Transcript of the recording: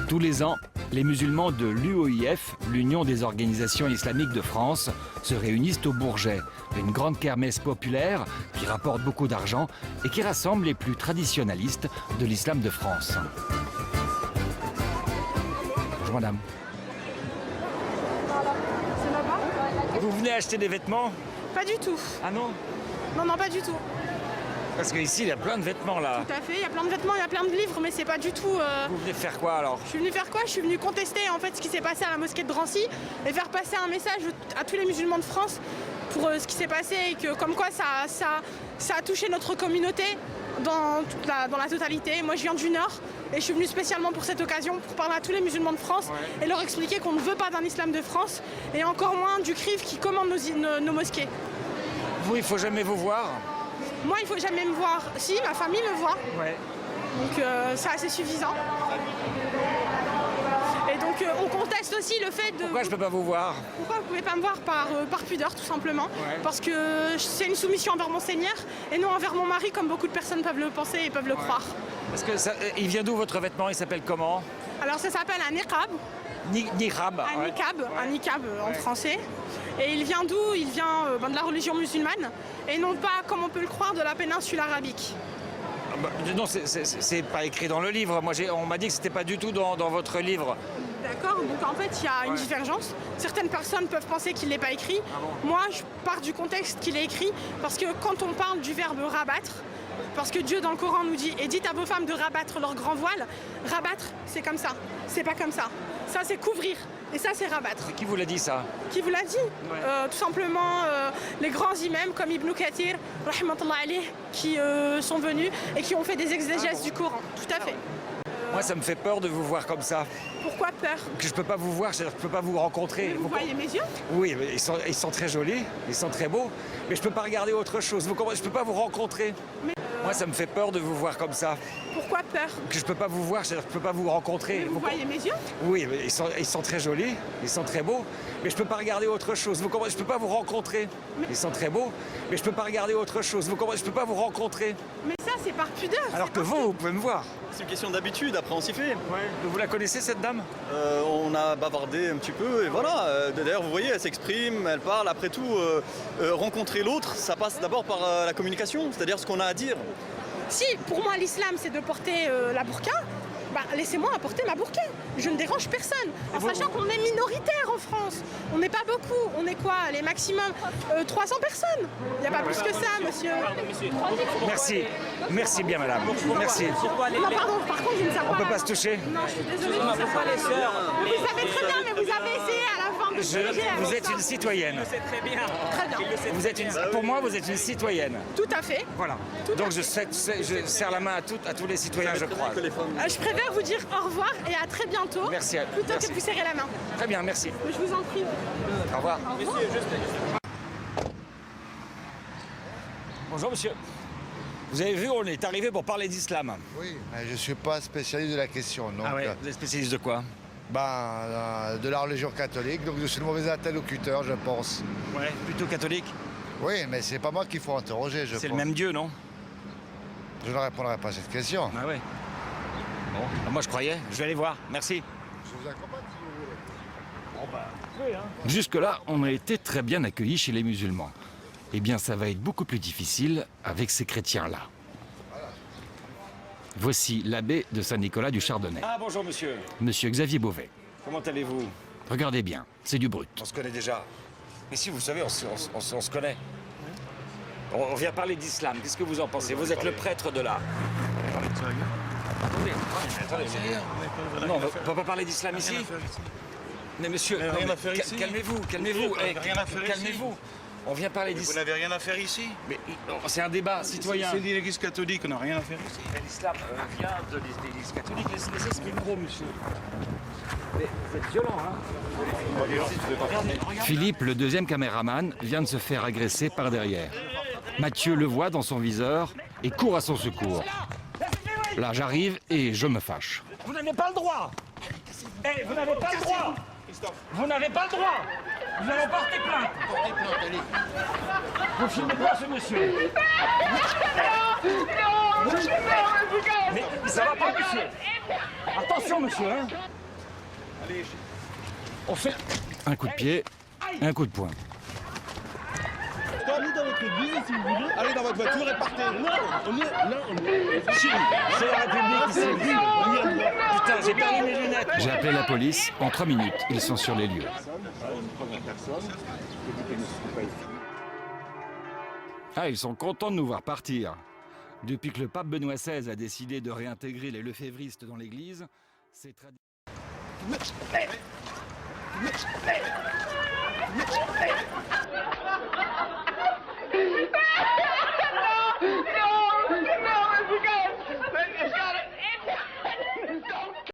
Tous les ans, les musulmans de l'UOIF, l'Union des organisations islamiques de France, se réunissent au Bourget. Une grande kermesse populaire qui rapporte beaucoup d'argent et qui rassemble les plus traditionnalistes de l'islam de France. Bonjour madame. C'est là-bas? Vous venez acheter des vêtements? Pas du tout. Ah non? Non, pas du tout. Parce qu'ici, il y a plein de vêtements là. Tout à fait, il y a plein de vêtements, il y a plein de livres, mais c'est pas du tout... Vous venez faire quoi alors? Je suis venue faire quoi? Je suis venue contester en fait ce qui s'est passé à la mosquée de Drancy et faire passer un message à tous les musulmans de France pour ce qui s'est passé et que comme quoi ça a touché notre communauté dans la totalité. Moi je viens du Nord et je suis venue spécialement pour cette occasion pour parler à tous les musulmans de France et leur expliquer qu'on ne veut pas d'un islam de France et encore moins du CRIF qui commande nos mosquées. Vous, il faut jamais vous voir? Moi, il faut jamais me voir. Si, ma famille me voit. Ouais. Donc c'est assez suffisant. Et donc on conteste aussi le fait de... Pourquoi je peux pas vous voir? Pourquoi vous pouvez pas me voir par pudeur, tout simplement? Parce que c'est une soumission envers mon Seigneur et non envers mon mari, comme beaucoup de personnes peuvent le penser et peuvent le croire. Parce que il vient d'où votre vêtement? Il s'appelle comment? Alors ça s'appelle un niqab. Niqab. Un niqab en français. Et il vient d'où? Il vient de la religion musulmane et non pas, comme on peut le croire, de la péninsule arabique. Non, c'est pas écrit dans le livre. Moi, on m'a dit que c'était pas du tout dans votre livre. D'accord, donc en fait il y a une divergence. Certaines personnes peuvent penser qu'il n'est pas écrit. Moi je pars du contexte qu'il est écrit parce que quand on parle du verbe rabattre, parce que Dieu dans le Coran nous dit « Et dites à vos femmes de rabattre leur grand voile », rabattre c'est comme ça, c'est pas comme ça. Ça c'est couvrir et ça c'est rabattre. Qui vous l'a dit ça? Qui vous l'a dit? Tout simplement les grands imams comme Ibn Kathir, rahmatullah alayh, qui sont venus et qui ont fait des exégèses du Coran. Tout à fait. Moi, ça me fait peur de vous voir comme ça. Pourquoi peur? Que je peux pas vous voir, c'est-à-dire que je peux pas vous rencontrer. Vous voyez mes yeux? Oui, mais ils sont très jolis, ils sont très beaux, mais je peux pas regarder autre chose. Vous comprenez? Je peux pas vous rencontrer. Moi, ça me fait peur de vous voir comme ça. Pourquoi peur? Que je peux pas vous voir, c'est-à-dire que je peux pas vous rencontrer. Vous voyez mes yeux? Oui, mais ils sont très jolis, ils sont très beaux, mais je peux pas regarder autre chose. Vous comprenez? Je peux pas vous rencontrer. Ils sont très beaux, mais je peux pas regarder autre chose. Vous comprenez? Je peux pas vous rencontrer. Mais ça, c'est par pudeur. Alors que vous pouvez me voir. C'est une question d'habitude, après on s'y fait. Vous la connaissez cette dame? On a bavardé un petit peu et voilà. D'ailleurs vous voyez, elle s'exprime, elle parle. Après tout, rencontrer l'autre, ça passe d'abord par la communication, c'est-à-dire ce qu'on a à dire. Si, pour moi l'islam c'est de porter la burqa, bah, laissez-moi apporter ma burqa. Je ne dérange personne. En sachant qu'on est minoritaire en France. On n'est pas beaucoup. On est quoi? Les maximum 300 personnes. Il n'y a pas plus que ça, monsieur. Merci. Merci bien, madame. Merci. Non, pardon, par contre, je ne sais pas. On peut pas se toucher? Non, je suis désolée. Je ne sais pas les sœurs. Vous savez très bien, mais vous avez essayé à la fin de Vous êtes une citoyenne. Très bien. Pour moi, vous êtes une citoyenne. Tout à fait. Voilà. Donc je serre la main à tous les citoyens, je crois. Je préfère vous dire au revoir et à très bientôt. Merci. Plutôt que de vous serrer la main. Très bien, merci. Je vous en prie. Au revoir. Bonjour monsieur. Vous avez vu, on est arrivé pour parler d'islam. Oui, mais je ne suis pas spécialiste de la question. Donc, Ah ouais, vous êtes spécialiste de quoi? De la religion catholique, donc je suis le mauvais interlocuteur, je pense. Ouais, plutôt catholique. Oui, mais c'est pas moi qu'il faut interroger, je pense. C'est le même Dieu, non? Je ne répondrai pas à cette question. Ah ouais. Bon, moi je croyais. Je vais aller voir. Merci. Je vous accompagne si vous voulez. Bon bah, oui, hein. Jusque-là, on a été très bien accueillis chez les musulmans. Eh bien, ça va être beaucoup plus difficile avec ces chrétiens-là. Voici l'abbé de Saint-Nicolas du Chardonnay. Ah, bonjour monsieur. Monsieur Xavier Beauvais. Comment allez-vous? Regardez bien, c'est du brut. On se connaît déjà. Mais si, vous savez, on se connaît. On vient parler d'islam. Qu'est-ce que vous en pensez? Vous êtes le prêtre de là. Attendez. Non, on ne peut pas parler d'islam ici. Mais monsieur, calmez-vous. Calmez-vous. On vient parler d'islam. Vous n'avez rien à faire ici? Mais c'est un débat citoyen. C'est l'Église catholique, on n'a rien à faire ici. L'islam vient de l'Église catholique. Laissez ce micro, monsieur. Mais vous êtes violent, hein? Philippe, le deuxième caméraman, vient de se faire agresser par derrière. Mathieu le voit dans son viseur et court à son secours. Là, j'arrive et je me fâche. Vous n'avez pas le droit! Vous n'avez pas le droit! Vous n'avez pas le droit! Nous allons porter plainte! Vous filmez quoi, ce monsieur? Mais ça va pas, monsieur! Attention, monsieur, hein! Un coup de pied, un coup de poing. Allez dans votre église si vous voulez. Allez dans votre voiture et partez. Non, c'est la République ici. Putain, j'ai perdu mes lunettes. J'ai appelé la police. En 3 minutes, ils sont sur les lieux. Ah, ils sont contents de nous voir partir. Depuis que le pape Benoît XVI a décidé de réintégrer les lefévristes dans l'église, c'est traditionnel.